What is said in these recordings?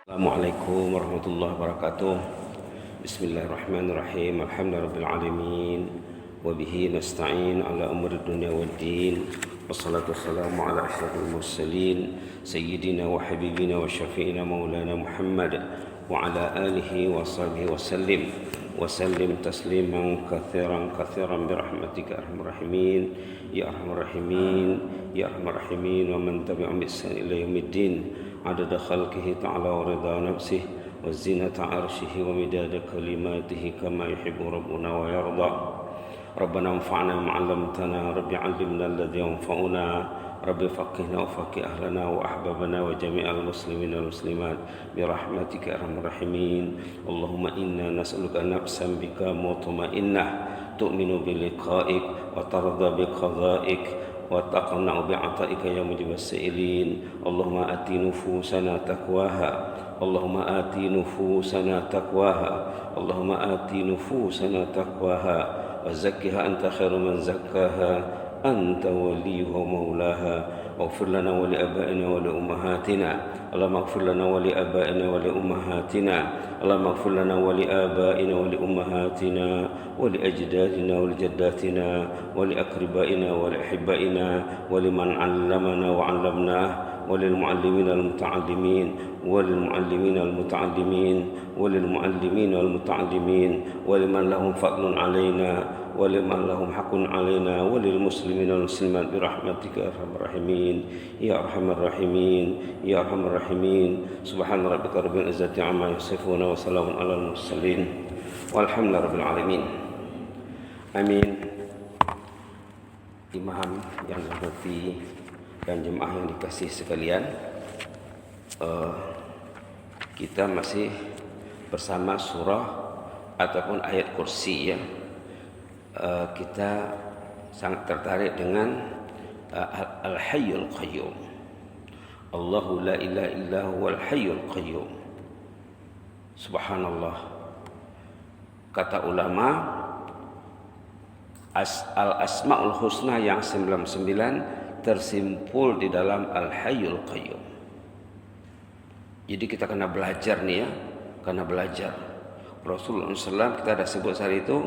Assalamualaikum warahmatullahi wabarakatuh. Bismillahirrahmanirrahim. Alhamdulillahirabbil alamin wa bihi nasta'in ala umuri dunya waddin. Wassalatu wassalamu ala asyrafil mursalin sayyidina wa habibina wa syafi'ina maulana Muhammad wa ala alihi wa sahbihi wa sallim tasliman katsiran bi rahmatika arhamar rahimin ya arhamar rahimin ya arhamar rahimin wa man tabi'ahum bi ihsan ila yaumiddin. عدد خلقه تعالى ورضا نفسه وزنة عرشه ومداد كلماته كما يحب ربنا ويرضى. ربنا انفعنا بما علمتنا رب علمنا الذي ينفعنا رب فقهنا وفقه أهلنا وأحبابنا وجميع المسلمين والمسلمات برحمتك يا أرحم الراحمين. اللهم إنا نسألك نفسا بك مطمئنة تؤمن بلقائك وترضى بقضائك وتقنع بعطائك يا مجيب السائلين. اللهم آت نفوسنا تقواها اللهم آت نفوسنا تقواها اللهم آت نفوسنا تقواها وزكها أنت خير من زكاها أنت وليها ومولاها. واغفر لنا ولآبائنا ولأمهاتنا اللهم اغفر لنا ولآبائنا ولأمهاتنا اللهم اغفر لنا ولآبائنا ولأمهاتنا ولأجدادنا ولجداتنا ولأقربائنا ولأحبائنا ولمن علمنا وعلمناه وللمعلمين المتعلمين وللمعلمين المتعلمين وللمعلمين والمتعلمين ولمن لهم فضل علينا ولمن لهم حق علينا وللمسلمين والمسلمات برحمتك يا ارحم الراحمين يا ارحم الراحمين يا ارحم الراحمين. سبحان ربك رب العزة عما يصفون وسلام على المرسلين والحمد لله رب العالمين. Amin. Imam yang dirahmati dan jemaah yang dikasih sekalian, kita masih bersama surah ataupun ayat kursi ya. Kita sangat tertarik dengan Al-Hayyul Qayyum. Allahu la ilaha illa huwal Hayyul Qayyum. Subhanallah. Kata ulama, Al-Asma'ul Husna yang 99 tersimpul di dalam Al-Hayyul Qayyum. Jadi kita kena belajar nih ya, kena belajar. Rasulullah SAW kita ada sebut saat itu,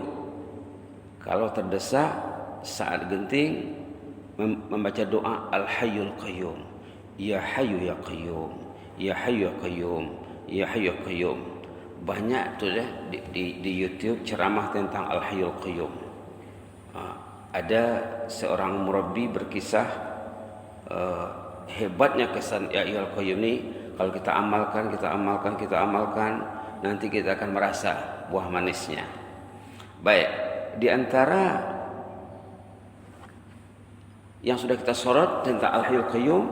kalau terdesak saat genting membaca doa Al-Hayyul Qayyum. Ya Hayyu ya Qayyum, Ya Hayyu ya Qayyum, Ya Hayyu ya Qayyum. Banyak tuh ya di YouTube ceramah tentang Al-Hayyul Qayyum. Ada seorang murabbi berkisah hebatnya kesan Ya Hayyul Qayyum ini. Kalau kita amalkan, nanti kita akan merasa buah manisnya. Baik, di antara yang sudah kita sorot tentang Al-Hayyul Qayyum,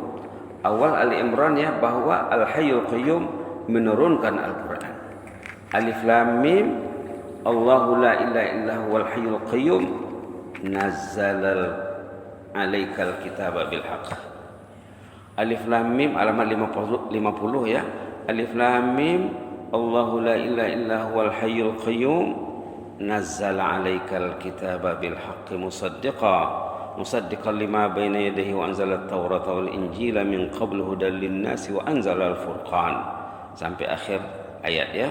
awal Ali Imran ya, bahwa Al-Hayyul Qayyum menurunkan Al-Quran. Alif Lam Mim, Allahu la ilaha illa huwal Hayyul Qayyum nazzalal alaikal kitaba bil haqq. Alif Lam Mim alamat 50 ya. Alif Lam Mim, Allahu la ilaha illa huwal Hayyul Qayyum nazzala alaikal kitaba bil haqqi musaddiqan lima baina yadayhi wa anzala at-taurata wal injila min qablu hudan lin-nasi wa anzala al-furqan sampai akhir ayat ya.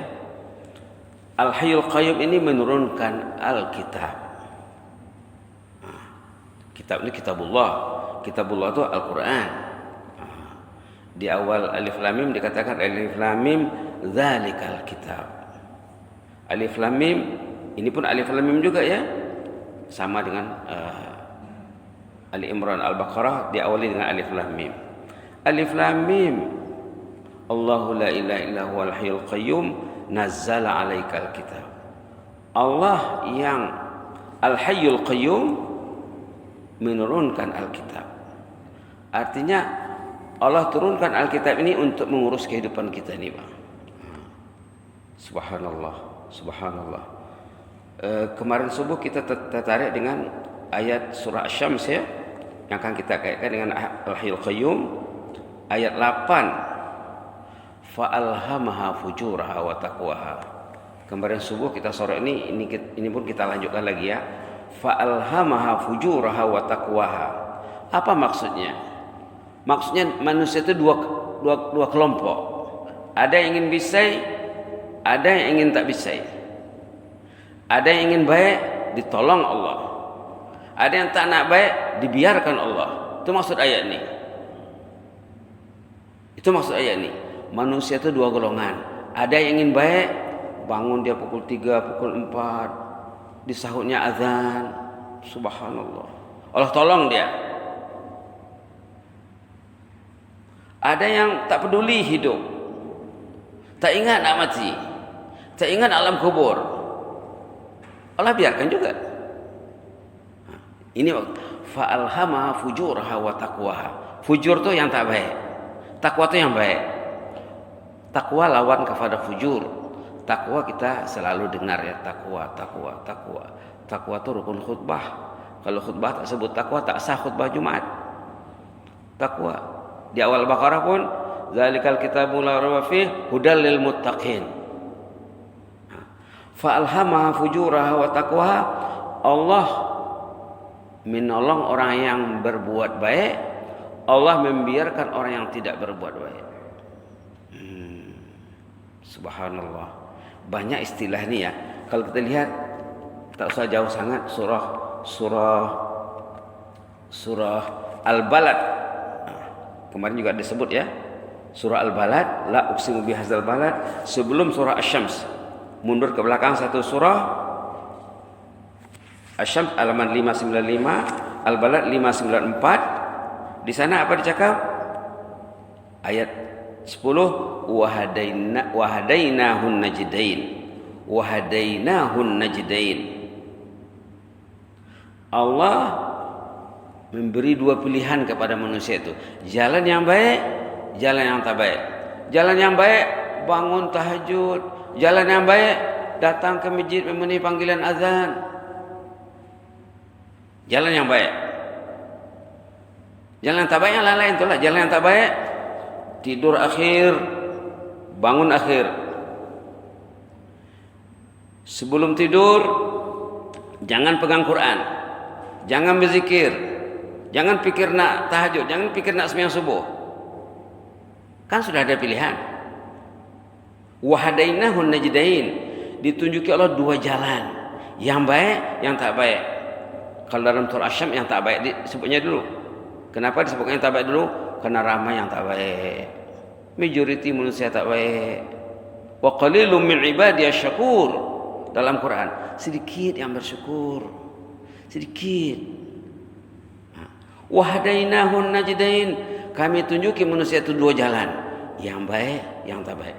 Al-Hayyul Qayyum ini menurunkan Alkitab. Kitab ini kitabullah. Kitabullah itu Al-Quran. Di awal Alif Lam Mim dikatakan Alif Lam Mim dzalikal kitab. Alif Lam Mim ini pun Alif Lam Mim juga ya. Sama dengan Ali Imran Al-Baqarah diawali dengan Alif Lam Mim. Alif Lam Mim, Allahu la ilaha illa huwal Hayyul Qayyum nazzala alaikal kitab. Allah yang Al-Hayyul Qayyum menurunkan Alkitab. Artinya Allah turunkan Alkitab ini untuk mengurus kehidupan kita ini, Bang. Subhanallah, subhanallah. Kemarin subuh kita tertarik dengan ayat surah Asy-Syams ya, yang akan kita kaitkan dengan Al-Hayyul Qayyum, ayat 8. Fa'alhamaha fujuraha wa taqwaha. Kemarin subuh kita sore ini pun kita lanjutkan lagi ya. Fa'alhamaha fujuraha wa taqwaha. Apa maksudnya? Maksudnya manusia itu dua kelompok. Ada yang ingin bisai, ada yang ingin tak bisai. Ada yang ingin baik, ditolong Allah. Ada yang tak nak baik, dibiarkan Allah. Itu maksud ayat ini. Itu maksud ayat ini. Manusia itu dua golongan. Ada yang ingin baik, bangun dia pukul 3, pukul 4, di sahutnya azan. Subhanallah. Allah tolong dia. Ada yang tak peduli hidup, tak ingat nak mati, tak ingat alam kubur. Allah biarkan juga. Ini fa'alhama fujurha wa taqwaha. Fujur tu yang tak baik, takwa tu yang baik. Takwa lawan kepada fujur. Takwa kita selalu dengar ya, takwa. Takwa tu rukun khutbah. Kalau khutbah tak sebut takwa, tak sah khutbah Jumat. Takwa di awal Baqarah pun, zalikal kitabul la raiba fihi hudal lil muttaqin. Fa alhamaha fujuraha wa taqwaha. Allah menolong orang yang berbuat baik, Allah membiarkan orang yang tidak berbuat baik. Subhanallah. Banyak istilah ni ya. Kalau kita lihat, tak usah jauh sangat, surah Al-Balad. Kemarin juga disebut ya, surah Al-Balad, la uqsimu bihadzal balad, sebelum surah Asy-Syams. Mundur ke belakang satu surah. Asy-Syams halaman 595, Al-Balad 594. Di sana apa dicakap? Ayat 10, wahadainahun najdain. Allah memberi dua pilihan kepada manusia itu. Jalan yang baik, jalan yang tak baik. Jalan yang baik, bangun tahajud. Jalan yang baik, datang ke masjid memenuhi panggilan azan. Jalan yang baik. Jalan yang tak baik yang lain-lain itulah. Jalan yang tak baik, tidur akhir, bangun akhir. Sebelum tidur, jangan pegang Quran, jangan berzikir, jangan pikir nak tahajud, jangan pikir nak sembahyang subuh. Kan sudah ada pilihan. Wahadainahun najdain, ditunjuki Allah dua jalan, yang baik, yang tak baik. Kalau dalam surah Asy-Syams yang tak baik disebutnya dulu. Kenapa disebutnya yang tak baik dulu? Karena ramai yang tak baik. Majoriti manusia tak baik. Wa qalilum min ibadiyasy syakur. Dalam Quran, sedikit yang bersyukur. Sedikit. Wahadainahun najdain, kami tunjuki manusia itu dua jalan, yang baik, yang tak baik.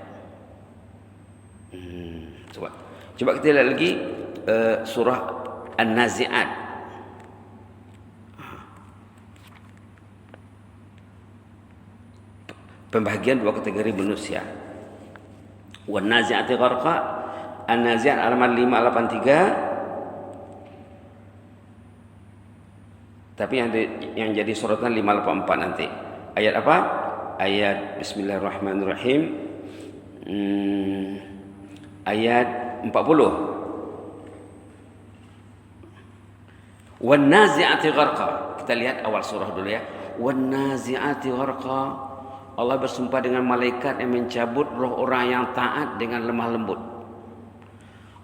Coba kita lihat lagi surah An-Nazi'at. Pembagian dua kategori manusia. Wan nazi'ati gharqa. An-Nazi'at halaman 584. Tapi yang jadi sorotan 584 nanti. Ayat apa? Ayat Bismillahirrahmanirrahim. Ayat 40. Wan nazi'ati gharqa. Kita lihat awal surah dulu ya. Wan nazi'ati gharqa. Allah bersumpah dengan malaikat yang mencabut roh orang yang taat dengan lemah lembut.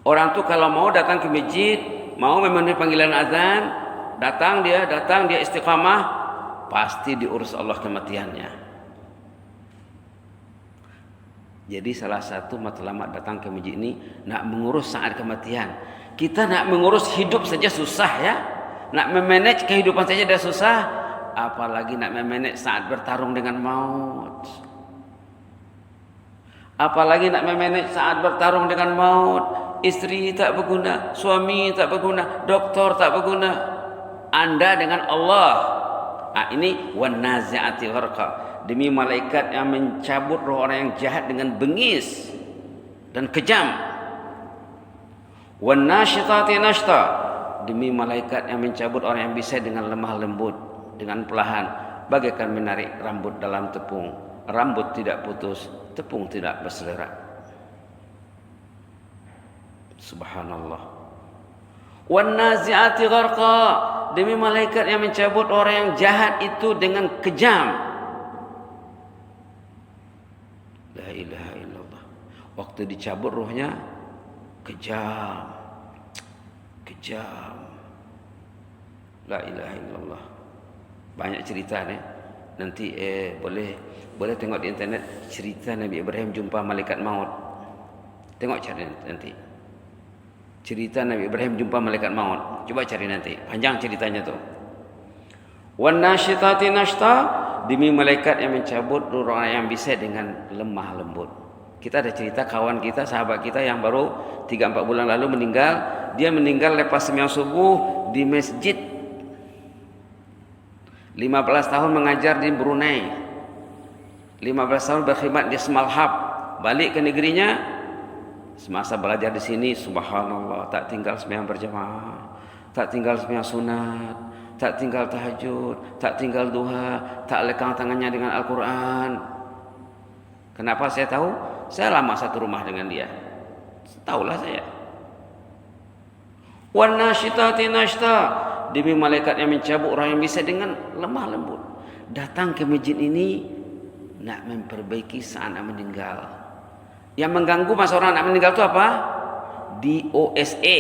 Orang tu kalau mau datang ke masjid, mau memenuhi panggilan azan, datang dia istiqamah, pasti diurus Allah kematiannya. Jadi salah satu matlamat datang ke masjid ini nak mengurus saat kematian. Kita nak mengurus hidup saja susah ya. Nak memanage kehidupan saja dah susah, apalagi nak memanage saat bertarung dengan maut. Apalagi nak memanage saat bertarung dengan maut. Istri tak berguna, suami tak berguna, doktor tak berguna. Anda dengan Allah. Ini wan nazi'ati gharqa. Demi malaikat yang mencabut roh orang yang jahat dengan bengis dan kejam. Wan nasyitati nashta. Demi malaikat yang mencabut orang yang bisa dengan lemah lembut, dengan perlahan, bagaikan menarik rambut dalam tepung. Rambut tidak putus, tepung tidak berselerak. Subhanallah. Wan nazi'ati gharqa. Demi malaikat yang mencabut orang yang jahat itu dengan kejam. La ilaha illallah. Waktu dicabut rohnya kejam. La ilaha illallah. Banyak cerita ni. Nanti boleh tengok di internet cerita Nabi Ibrahim jumpa malaikat maut. Tengok cari nanti. Cerita Nabi Ibrahim jumpa malaikat maut. Coba cari nanti. Panjang ceritanya tu. Wan nasyitati nashta, demi malaikat yang mencabut orang yang bisa dengan lemah lembut. Kita ada cerita kawan kita, sahabat kita yang baru 3-4 bulan lalu meninggal. Dia meninggal lepas sembahyang subuh di masjid. 15 tahun mengajar di Brunei. 15 tahun berkhidmat di Semalhab. Balik ke negerinya, semasa belajar di sini, subhanallah, tak tinggal sembahyang berjamaah, tak tinggal sembahyang sunat, tak tinggal tahajud, tak tinggal duha, tak lekang tangannya dengan Al-Quran. Kenapa saya tahu? Saya lama satu rumah dengan dia. Tahulah saya. Wan nasyitati nashta, demi malaikat yang mencabut orang yang bisa dengan lemah lembut. Datang ke masjid ini nak memperbaiki saat nak meninggal. Yang mengganggu masa orang nak meninggal itu apa? DOSA.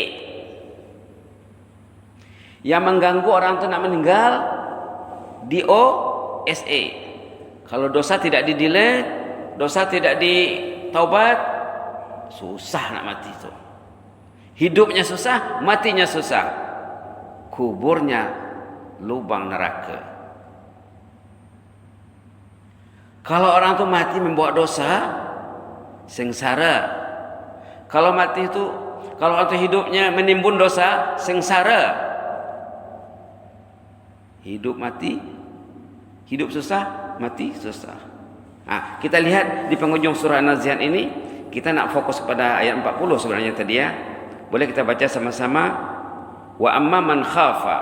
Yang mengganggu orang itu nak meninggal, DOSA. Kalau dosa tidak di-delete, dosa tidak ditaubat, susah nak mati itu. Hidupnya susah, matinya susah. Kuburnya lubang neraka. Kalau orang itu mati membawa dosa, sengsara. Kalau mati itu, kalau orang itu hidupnya menimbun dosa, sengsara. Hidup mati, hidup susah, mati susah. Nah, kita lihat di penghujung surah An-Nazi'at ini, kita nak fokus pada ayat 40 sebenarnya tadi ya. Boleh kita baca sama-sama. Wa amma man khafa,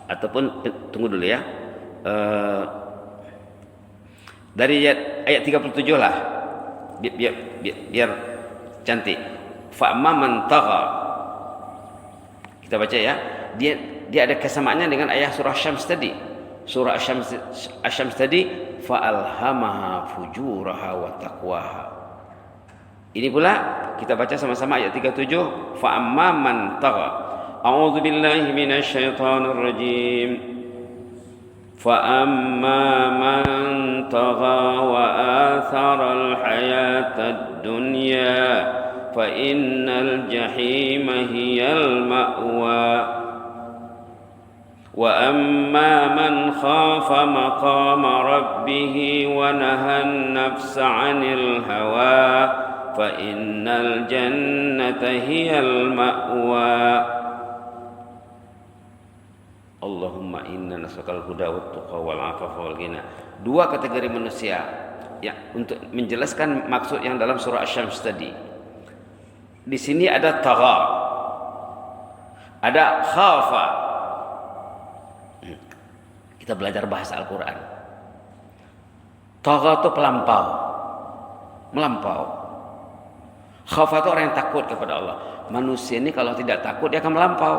ataupun tunggu dulu ya. Dari ayat 37 lah. Biar cantik. Fa amma man tagha. Kita baca ya. Dia ada kesamaannya dengan ayat surah Syams tadi. Surah Asy-Syams tadi, fa alhamaha fujuraha wa taqwaha. Ini pula kita baca sama-sama ayat 37, fa amma man tagha. A'udzu billahi minasy syaithanir rajim. Fa amma man tagha wa athara al-hayatad dunya fa innal jahima hiyal ma'wa. Wa amma man khafa maqama rabbih wa nahan nafsa 'anil hawa fa innal jannata hiyal ma'wa. Allahumma inna nas'alukal huda wat tuqa wal 'afafa wal ghina. Dua kategori manusia ya, untuk menjelaskan maksud yang dalam surah Asy-Syams tadi. Di sini ada tagha, ada khafa. Kita belajar bahasa Al-Quran. Tagha itu pelampau, melampau. Khafa itu orang yang takut kepada Allah. Manusia ini kalau tidak takut dia akan melampau.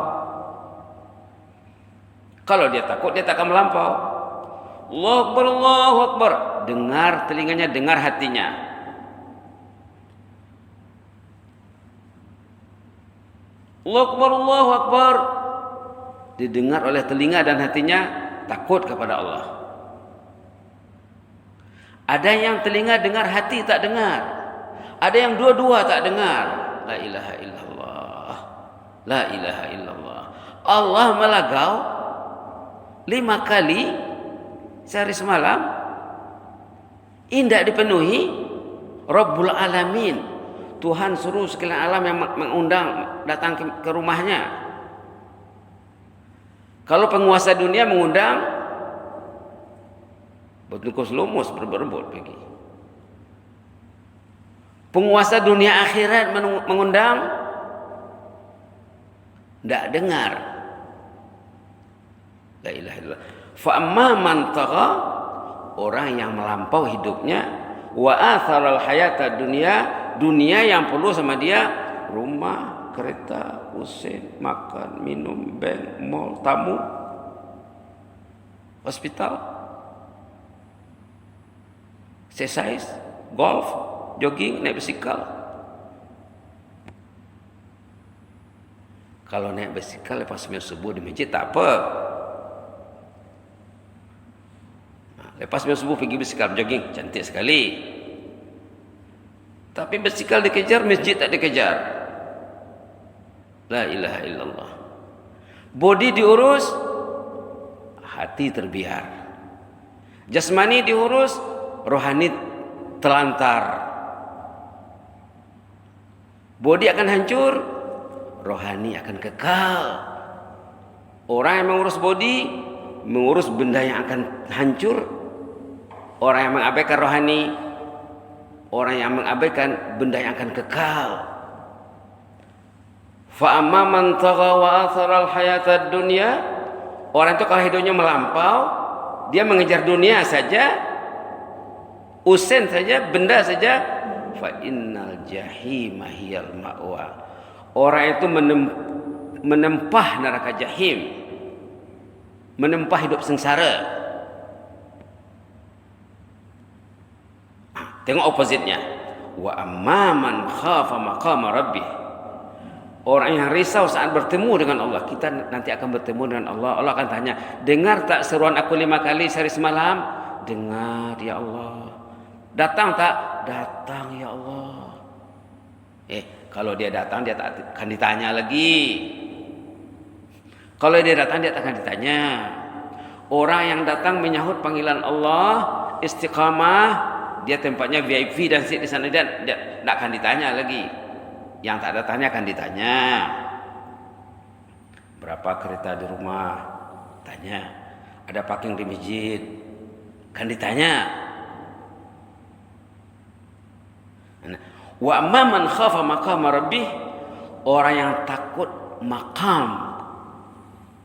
Kalau dia takut dia tak akan melampau. Allahu Akbar, Allahu Akbar. Dengar telinganya, dengar hatinya. Allahu Akbar, Allahu Akbar. Didengar oleh telinga dan hatinya, takut kepada Allah. Ada yang telinga dengar, hati tak dengar. Ada yang dua-dua tak dengar. La ilaha illallah. La ilaha illallah. Allah melagau 5 kali sehari semalam, tidak dipenuhi. Rabbul Alamin, Tuhan suruh sekalian alam yang mengundang datang ke rumahnya. Kalau penguasa dunia mengundang, bertungkus lumus berebut pergi. Penguasa dunia akhirat mengundang, tidak dengar. La ilaha illallah. Fa amma man tagha, orang yang melampau hidupnya, wa atharal hayata dunia yang perlu sama dia, rumah, kereta, usin, makan, minum, bank, mall, tamu, hospital, exercise, golf, jogging, naik bisikal. Kalau naik bisikal lepas sembahyang subuh di masjid tak apa. Lepas sembahyang subuh pergi bisikal jogging, cantik sekali. Tapi bisikal dikejar, masjid tak dikejar. La ilaha illallah. Body diurus, hati terbiar. Jasmani diurus, rohani telantar. Body akan hancur, rohani akan kekal. Orang yang mengurus body, mengurus benda yang akan hancur. Orang yang mengabaikan rohani, orang yang mengabaikan benda yang akan kekal. Fa amma man tagha wa athara al-hayata ad-dunya, orang itu kalau hidupnya melampau, dia mengejar dunia saja, usen saja, benda saja, fa innal jahima hiyal ma'wa. Orang itu menempah neraka jahim, menempah hidup sengsara. Tengok opposite-nya. Wa amma man khafa maqama rabbih. Orang yang risau saat bertemu dengan Allah. Kita nanti akan bertemu dengan Allah. Allah akan tanya, dengar tak seruan aku 5 kali sehari semalam? Dengar ya Allah. Datang tak? Datang ya Allah. Kalau dia datang, dia tak akan ditanya lagi. Kalau dia datang, dia tak akan ditanya. Orang yang datang menyahut panggilan Allah, istiqamah, dia tempatnya VIP dan sit di sana, dia tidak akan ditanya lagi. Yang tak datangnya akan ditanya. Berapa kereta di rumah? Tanya. Ada parking di masjid? Kan ditanya. Wa amma man khafa maqama rabbih, orang yang takut makam,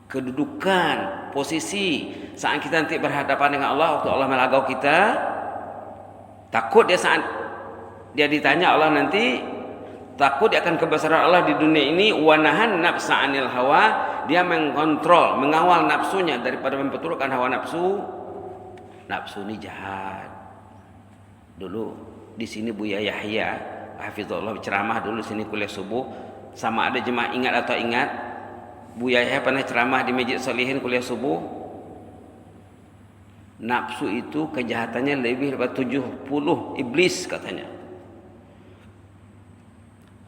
kedudukan, posisi saat kita nanti berhadapan dengan Allah, waktu Allah melagau kita, takut dia saat dia ditanya Allah nanti, takut dia akan kebesaran Allah di dunia ini. Wa nahan nafsa 'anil hawa, dia mengkontrol, mengawal nafsunya daripada memperturutkan hawa nafsu. Nafsu ini jahat. Dulu di sini Buya Yahya hafizullah ceramah dulu sini kuliah subuh, sama ada jemaah ingat atau ingat, Buya Yahya pernah ceramah di Masjid Solihin kuliah subuh. Nafsu itu kejahatannya lebih daripada 70 iblis katanya.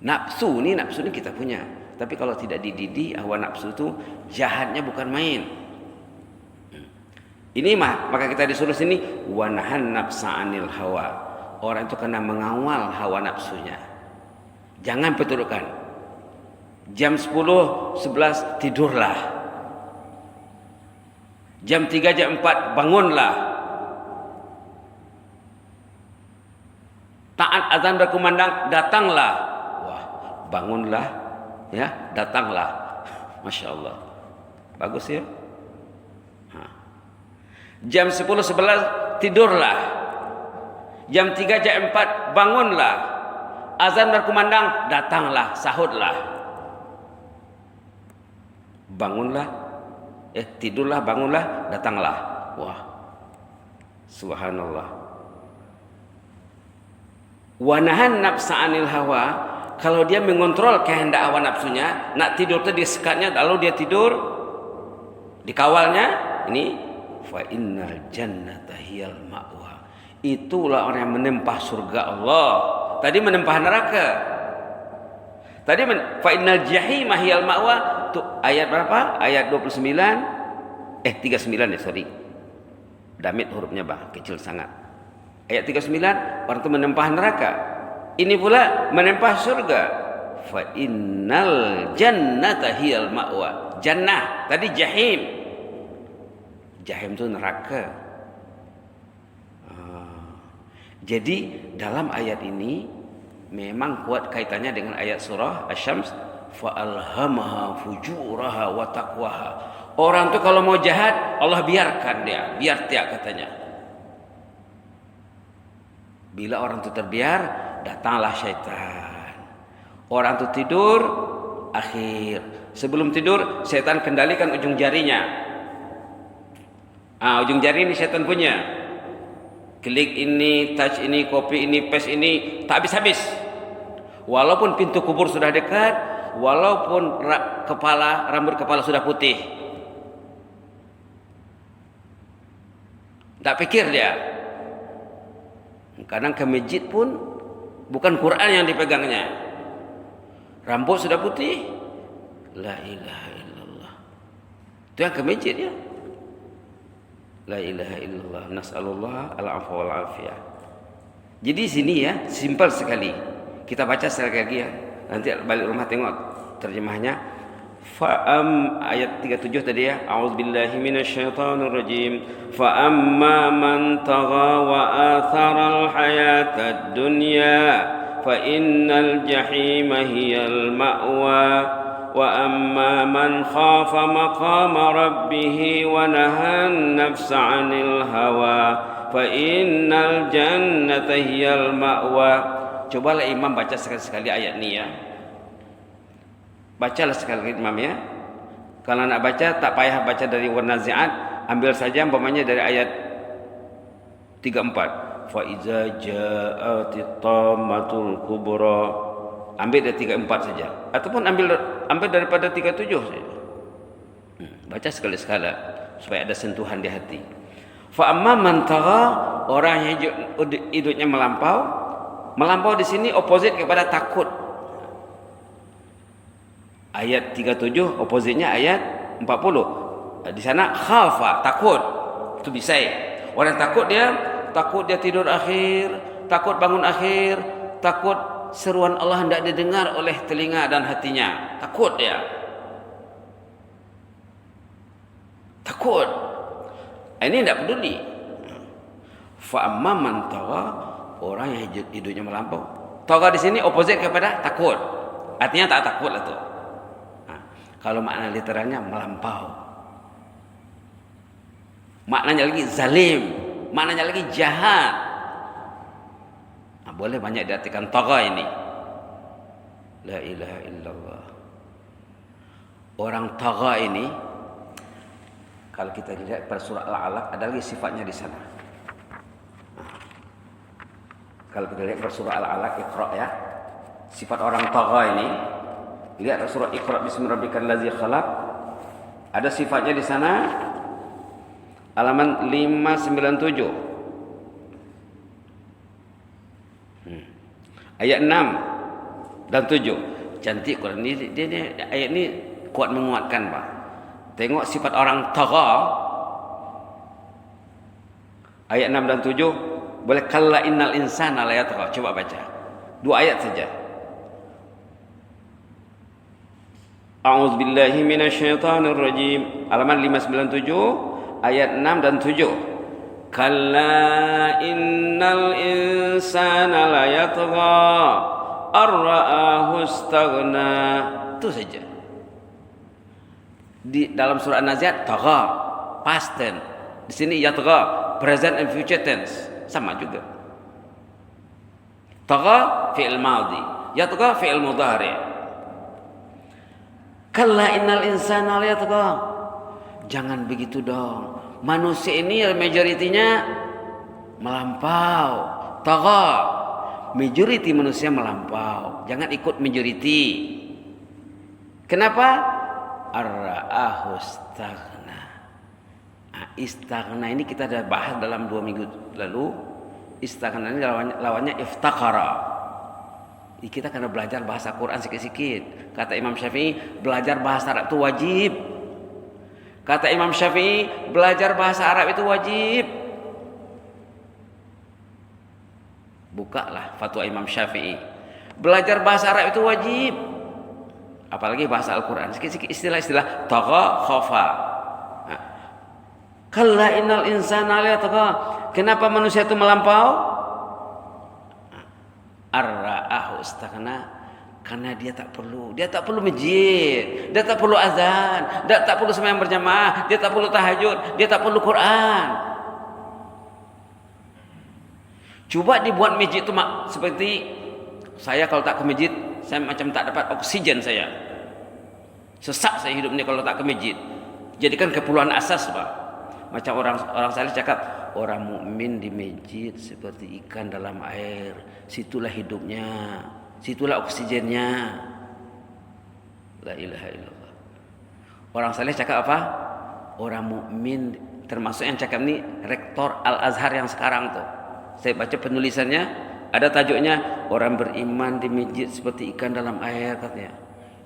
Nafsu ini kita punya, tapi kalau tidak dididik, hawa nafsu itu jahatnya bukan main. Ini maka kita disuruh sini wanahan nafsa 'anil hawa. Orang itu kena mengawal hawa nafsunya. Jangan perturutkan. Jam 10, 11 tidurlah. Jam 3, jam 4 bangunlah. Taat azan berkumandang, datanglah. Wah, bangunlah, ya, datanglah. Masya Allah. Bagus ya. Jam 10, 11 tidurlah. Jam 3, jam 4 bangunlah. Azan berkumandang, datanglah, sahutlah. Bangunlah, tidurlah, bangunlah, datanglah. Wah, subhanallah. Wanahan nafsa 'anil hawa, kalau dia mengontrol kehendak hawa nafsunya, nak tidur itu disekatnya, lalu dia tidur, dikawalnya, ini fa innal jannata hiyal ma'wa. Itulah orang yang menempah surga Allah. Tadi menempah neraka. Tadi fa innal jahima hiyal ma'wa. Itu ayat berapa? Ayat 29. 39 ya, sorry. Damit hurufnya kecil sangat. Ayat 39, orang itu menempah neraka. Ini pula menempah surga. Fa innal jannata hiyal ma'wa. Jannah, tadi jahim. Jahim itu neraka. Jadi dalam ayat ini memang kuat kaitannya dengan ayat surah Asy-Syams, fa alhamaha fujuraha wa taqwaha. Orang itu kalau mau jahat, Allah biarkan dia, biar dia katanya. Bila orang itu terbiar, datanglah syaitan. Orang itu tidur, akhir. Sebelum tidur, syaitan kendalikan ujung jarinya. Ujung jari ini syaitan punya. Klik ini, touch ini, copy ini, paste ini, tak habis-habis. Walaupun pintu kubur sudah dekat, walaupun rambut kepala sudah putih. Tak pikir dia. Kadang ke masjid pun bukan Quran yang dipegangnya. Rambut sudah putih. La ilaha illallah. Itu yang ke masjid ya. La ilaha illallah. Nas'alullah al-afwa wal afiyah. Jadi sini ya, simpel sekali. Kita baca sekali lagi ya. Nanti balik rumah tengok terjemahnya. Ayat 37 tadi ya. A'udzubillahi minasyaitonirrajim. Fa amma man tagha wa athara al-hayatad dunya fa innal jahima hiyal ma'wa wa amma man khafa maqama rabbih wa nahan nafsa 'anil hawa fa innal jannata hiyal ma'wa. Cobalah imam baca sekali-sekali ayat ini ya. Bacalah sekali imam ya. Kalau nak baca tak payah baca dari Wan-Nazi'at, ambil saja umpamanya dari ayat 34. Fa iza ja'atit tammatul kubra. Ambil dari 34 saja ataupun ambil daripada 37 saja. Baca sekali-sekala supaya ada sentuhan di hati. Fa amma man tagha, orang yang hidupnya melampau. Melampau di sini opposite kepada takut. Ayat 37 opposite-nya ayat 40. Di sana khafa, takut. Itu bisa. Orang takut dia tidur akhir, takut bangun akhir, takut seruan Allah hendak didengar oleh telinga dan hatinya. Takut dia. Takut. Ini tidak peduli. Fa amma man tagha, orang yang hidupnya melampau. Tagha di sini opposite kepada takut. Artinya tak takut lah tu. Kalau makna literalnya melampau. Maknanya lagi zalim, maknanya lagi jahat. Boleh banyak diartikan tagha ini. La ilaha illallah. Orang tagha ini kalau kita lihat pada surah Al-Alaq ada lagi sifatnya di sana. Kalau kita lihat pada surah Al-Alaq Iqra ya. Sifat orang tagha ini, lihat surah Iqra bismi rabbikal ladzi khalaq. Ada sifatnya di sana. Halaman 597. Ayat 6 dan 7. Cantik Quran ini. Ayat ini kuat menguatkan, Pak. Tengok sifat orang tagha. Ayat 6 dan 7. Boleh kalla innal insana la yatgha. Coba baca. 2 ayat saja. A'udzubillahi minasyaitonirrajim. Halaman 597 ayat 6 dan 7. Kalla innal insana la yatgha ar-ra'ahu istaghna. Itu saja. Di dalam surah An-Nazi'at tagha past tense. Di sini yatgha present and future tense. Sama juga. Tagha fi'il madhi, yatgha fi'il mudhari'. Kalla innal insana la yatgha. Jangan begitu dong. Manusia ini majoritinya melampau. Tagha. Majoriti manusia melampau. Jangan ikut majoriti. Kenapa? Ar-ra'ahu istaghna. Istaghna ini kita sudah bahas dalam 2 minggu lalu. Istaghna ini lawannya iftakhara. Kita kena belajar bahasa Quran sikit-sikit. Kata Imam Syafi'i, belajar bahasa Arab itu wajib. Kata Imam Syafi'i, belajar bahasa Arab itu wajib. Bukalah fatwa Imam Syafi'i. Belajar bahasa Arab itu wajib. Apalagi bahasa Al-Quran. Sikit-sikit istilah-istilah. Tagha, khafa. Kalla innal insana la yatgha. Kenapa manusia itu melampau? Ar-ra'ahu istaghna. Karena dia tak perlu masjid, dia tak perlu azan, dia tak perlu sembahyang berjamaah, dia tak perlu tahajud, dia tak perlu Quran. Coba dibuat masjid itu seperti saya kalau tak ke masjid, saya macam tak dapat oksigen saya. Sesak saya hidup ini kalau tak ke masjid. Jadikan keperluan asas, Pak. Macam orang saleh cakap, orang mukmin di masjid seperti ikan dalam air. Situlah hidupnya, situlah oksigennya. La ilaha illallah. Orang saleh cakap apa? Orang mukmin, termasuk yang cakap ni rektor Al-Azhar yang sekarang tu. Saya baca penulisannya, ada tajuknya, orang beriman di masjid seperti ikan dalam air katanya.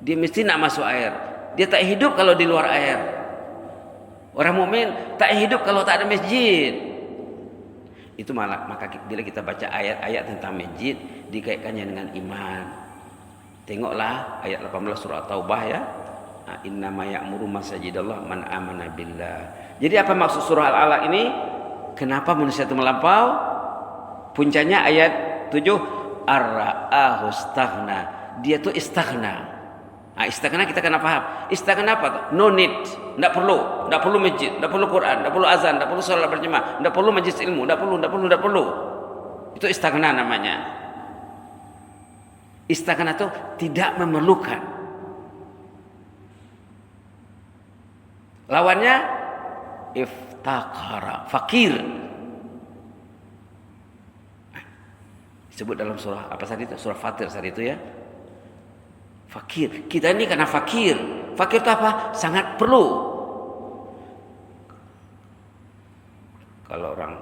Dia mesti nak masuk air. Dia tak hidup kalau di luar air. Orang mukmin tak hidup kalau tak ada masjid. Itu malah maka bila kita baca ayat-ayat tentang masjid dikaitkannya dengan iman. Tengoklah ayat 18 surah Taubah ya. Innama ya'muru masajidallah man amana billah. Jadi apa maksud surah Al-Alaq ini? Kenapa manusia itu melampau? Puncanya ayat 7, ar-ra'ahu istaghna. Dia tu istaghna. Istighna kita kena faham. Istighna apa? No need, tidak perlu masjid, tidak perlu Quran, tidak perlu azan, tidak perlu salat berjemaah, tidak perlu majlis ilmu, tidak perlu. Itu istighna namanya. Istighna itu tidak memerlukan. Lawannya iftakhara, fakir. Disebut dalam surah apa tadi itu? Surah Fatir tadi itu ya. Fakir. Kita ini karena fakir. Fakir itu apa? Sangat perlu. Kalau orang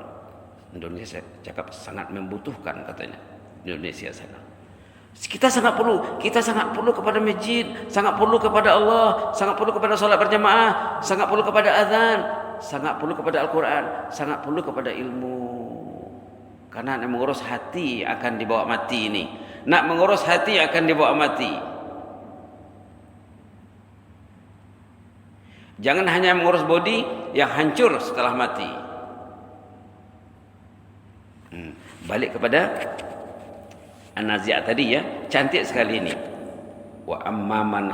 Indonesia cakap sangat membutuhkan katanya. Indonesia sana. Kita sangat perlu. Kita sangat perlu kepada masjid, sangat perlu kepada Allah, sangat perlu kepada salat berjamaah, sangat perlu kepada azan, sangat perlu kepada Al-Quran, sangat perlu kepada ilmu. Karena nak mengurus hati akan dibawa mati ini. Nak mengurus hati akan dibawa mati. Jangan hanya mengurus body yang hancur setelah mati. Balik kepada An-Nazi'at tadi ya, cantik sekali ini. Wa amma man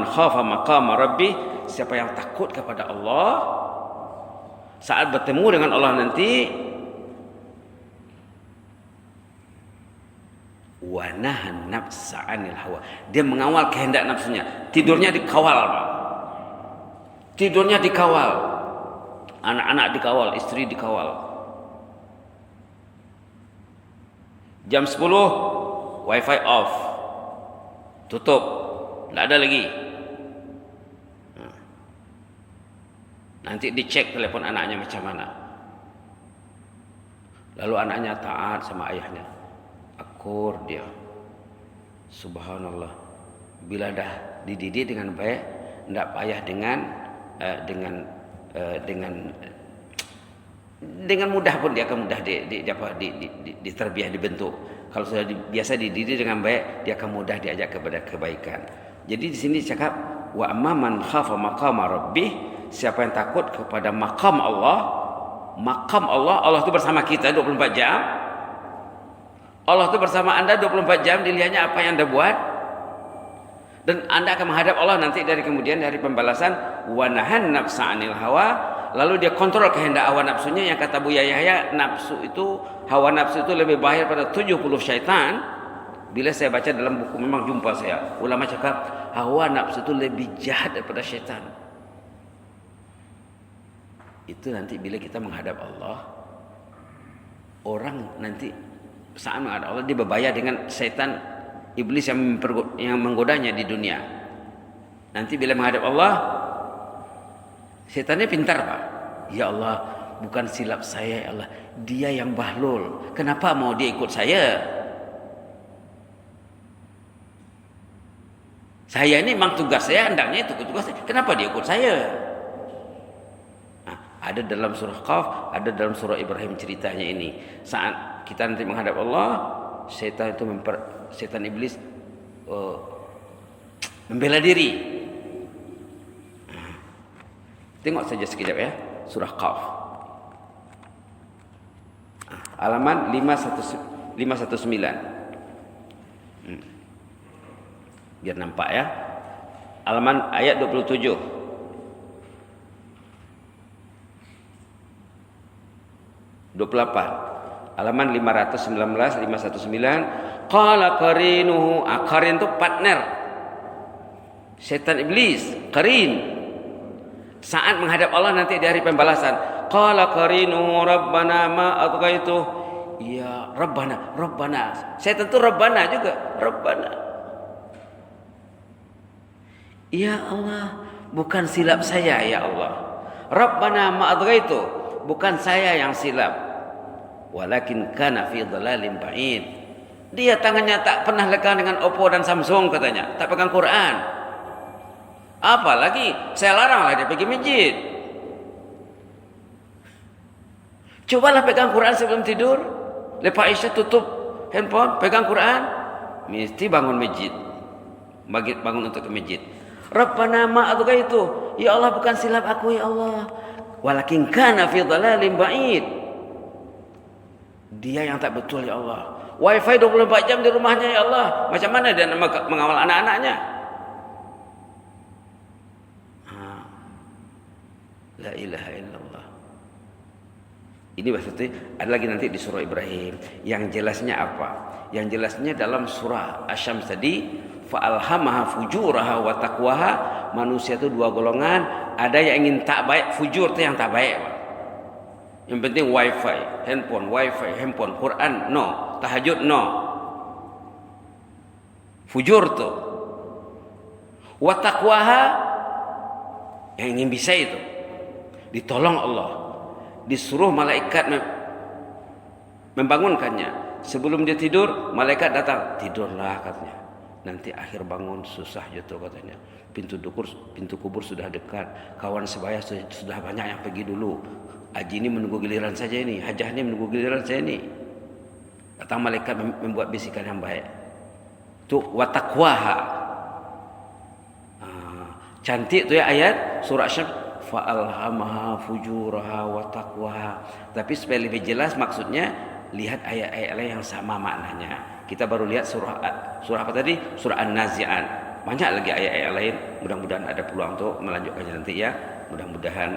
khafa maqama rabbih, siapa yang takut kepada Allah saat bertemu dengan Allah nanti, wa nahan nafsa 'anil hawa, dia mengawal kehendak nafsunya. Tidurnya dikawal, Pak. Tidurnya dikawal. Anak-anak dikawal, istri dikawal. Jam 10 wifi off. Tutup. Tidak ada lagi. Nanti dicek telepon anaknya macam mana. Lalu anaknya taat sama ayahnya. Akur dia. Subhanallah. Bila dah dididik dengan baik, tidak payah dengan mudah pun dia akan mudah diterbiah, dibentuk. Kalau sudah biasa dididik dengan baik, dia akan mudah diajak kepada kebaikan. Jadi di sini cakap wa amma man khafa maqama rabbih, siapa yang takut kepada maqam Allah. Maqam Allah, Allah itu bersama kita 24 jam. Allah itu bersama Anda 24 jam, dilihatnya apa yang Anda buat. Dan Anda akan menghadap Allah nanti dari pembalasan wa nahan nafsa 'anil hawa. Lalu dia kontrol kehendak hawa nafsunya, yang kata Buya Yahya, hawa nafsu itu lebih bahaya pada 70 syaitan. Bila saya baca dalam buku, memang jumpa saya, ulama cakap hawa nafsu itu lebih jahat daripada syaitan. Itu nanti bila kita menghadap Allah, orang nanti saat menghadap Allah dia berbahaya dengan syaitan, iblis yang menggodanya di dunia. Nanti bila menghadap Allah, setannya pintar, Pak. Ya Allah, bukan silap saya, ya Allah. Dia yang bahlul. Kenapa mau dia ikut saya? Saya ini memang tugas saya, hendaknya itu tugas saya. Kenapa dia ikut saya? Nah, ada dalam surah Qaf, ada dalam surah Ibrahim ceritanya ini. Saat kita nanti menghadap Allah, setan iblis membela diri. Tengok saja sekejap ya, surah Qaf. Halaman 519. Biar nampak ya. Halaman ayat 27. 28. Halaman 519, 519. Qala qarinuhu, qarin itu partner. Setan iblis, qarin. Saat menghadap Allah nanti di hari pembalasan. Qala qarinuhu rabbana ma atghaitu. Ya Rabbana, Rabbana. Saya tentu Rabbana juga, Rabbana. Ya Allah, bukan silap saya ya Allah. Rabbana ma atghaitu, bukan saya yang silap. Walakin kana fi dhalalin ba'id. Dia tangannya tak pernah lega dengan Oppo dan Samsung katanya, tak pegang Quran. Apalagi saya laranglah dia pergi masjid. Cobalah pegang Quran sebelum tidur. Lepas Isya tutup handphone, pegang Quran, mesti bangun masjid. Bangun untuk ke masjid. Rabbana ma atghaitu. Ya Allah, bukan silap aku ya Allah. Walakin kana fi dhalalin ba'id. Dia yang tak betul ya Allah. Wifi 24 jam di rumahnya ya Allah. Macam mana dia mengawal anak-anaknya? La ilaha illallah. Ini maksudnya ada lagi nanti di surah Ibrahim. Yang jelasnya apa? Yang jelasnya dalam surah Asy-Syams tadi, fa'alhamaha fujuraha wa taqwaha. Manusia itu dua golongan. Ada yang ingin tak baik, fujur itu yang tak baik. Yang penting wifi, handphone, Quran no, tahajud no. Fujur tu. Wa taqwaha, yang ingin bisa itu ditolong Allah, disuruh malaikat membangunkannya. Sebelum dia tidur, malaikat datang, tidurlah katanya. Nanti akhir bangun susah jatuh katanya. Pintu kubur sudah dekat. Kawan sebaya sudah banyak yang pergi dulu. Haji ini menunggu giliran saja ini. Hajah ini menunggu giliran saya ini. Datang malaikat membuat bisikan yang baik. Itu watakwaha. Cantik tu ya ayat surah Asy-Syams. Fa'alhamaha fujuraha wa taqwaha. Tapi supaya lebih jelas maksudnya, lihat ayat-ayat lain yang sama maknanya. Kita baru lihat surah apa tadi? Surah An-Nazi'at. Banyak lagi ayat-ayat lain. Mudah-mudahan ada peluang untuk melanjutkannya nanti ya. Mudah-mudahan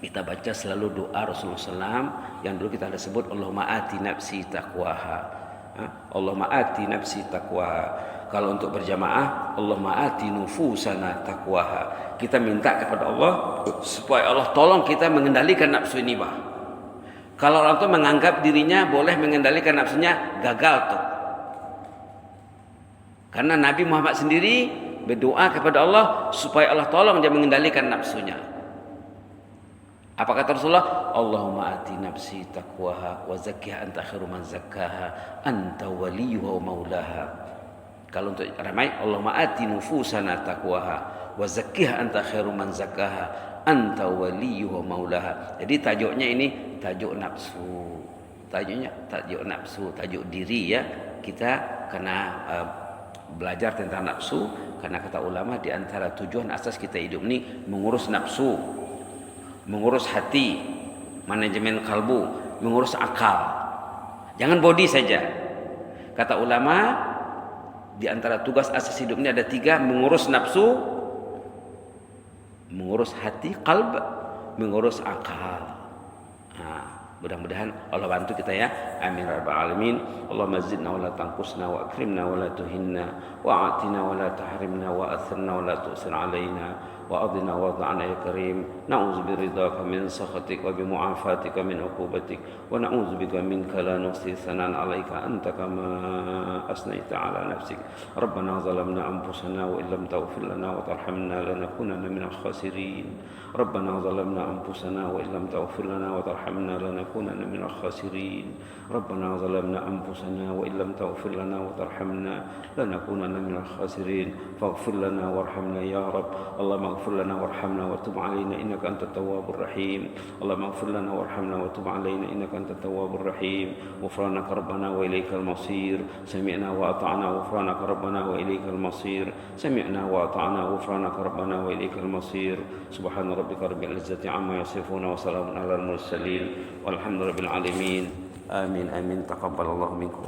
kita baca selalu doa Rasulullah SAW yang dulu kita ada sebut, Allahumma ati nafsi taqwaha. Allahumma ati nafsi taqwaha. Kalau untuk berjamaah, Allahumma ati nufusana taqwaha. Kita minta kepada Allah supaya Allah tolong kita mengendalikan nafsu ini, bah. Kalau orang itu menganggap dirinya boleh mengendalikan nafsunya, gagal tuh. Karena Nabi Muhammad sendiri berdoa kepada Allah supaya Allah tolong dia mengendalikan nafsunya. Apa kata Rasulullah? Allahumma ati nafsi taqwaha wa zakkiha anta khairu man zakkaha anta waliyuha wa maulaha. Kalau untuk ramai, Allahumma ati nufusana taqwaha wa zakkiha anta khairu man zakkaha anta waliyuha maulaha. Jadi tajuknya ini tajuk nafsu. Tajuknya tajuk nafsu, tajuk diri ya. Kita kena belajar tentang nafsu, karena kata ulama di antara tujuan asas kita hidup ini mengurus nafsu, mengurus hati, manajemen kalbu, mengurus akal. Jangan body saja. Kata ulama, di antara tugas asas hidup ini ada 3, mengurus nafsu, mengurus hati, kalb, mengurus akal. Mudah-mudahan Allah bantu kita ya. Amin rabbal alamin. Allahumma zidna wa la tanqusna wa akrimna wa la tuhinna wa atina wa la tahrimna wa athirna wa la tu'sir alaina wa adina wa dha'na ya karim. Na'udzu biridhaka min sakhatik wa bimu'afatika min uqubatik wa na'udzu bika minka la nuhsi thanan 'alaika anta kama asnaita 'ala nafsik. Rabbana zalamna anfusana wa illam taghfir lana wa tarhamna lanakunanna minal khasirin. Rabbana zalamna anfusana wa illam taghfir lana wa tarhamna lanakunanna minal khasirin. Rabbana zalamna anfusana wa illam taghfir lana wa tarhamna lanakunanna minal khasirin. Faghfir lana warhamna ya Rabb. Allahumma ighfir lana warhamna wa tub 'alaina innaka antat tawwabur rahim. Allahumma ighfir lana warhamna wa tub 'alaina innaka antat tawwabur rahim. Ghufranaka rabbana wa ilaikal masir. Sami'na wa ata'na ghufranaka rabbana wa ilaikal masir. Sami'na wa ata'na ghufranaka rabbana wa ilaikal masir. Subhana rabbika rabbil izzati amma yasifun wa salamun alal mursalin walhamdulillahi rabbil alamin. Amin amin taqabbalallahu minkum.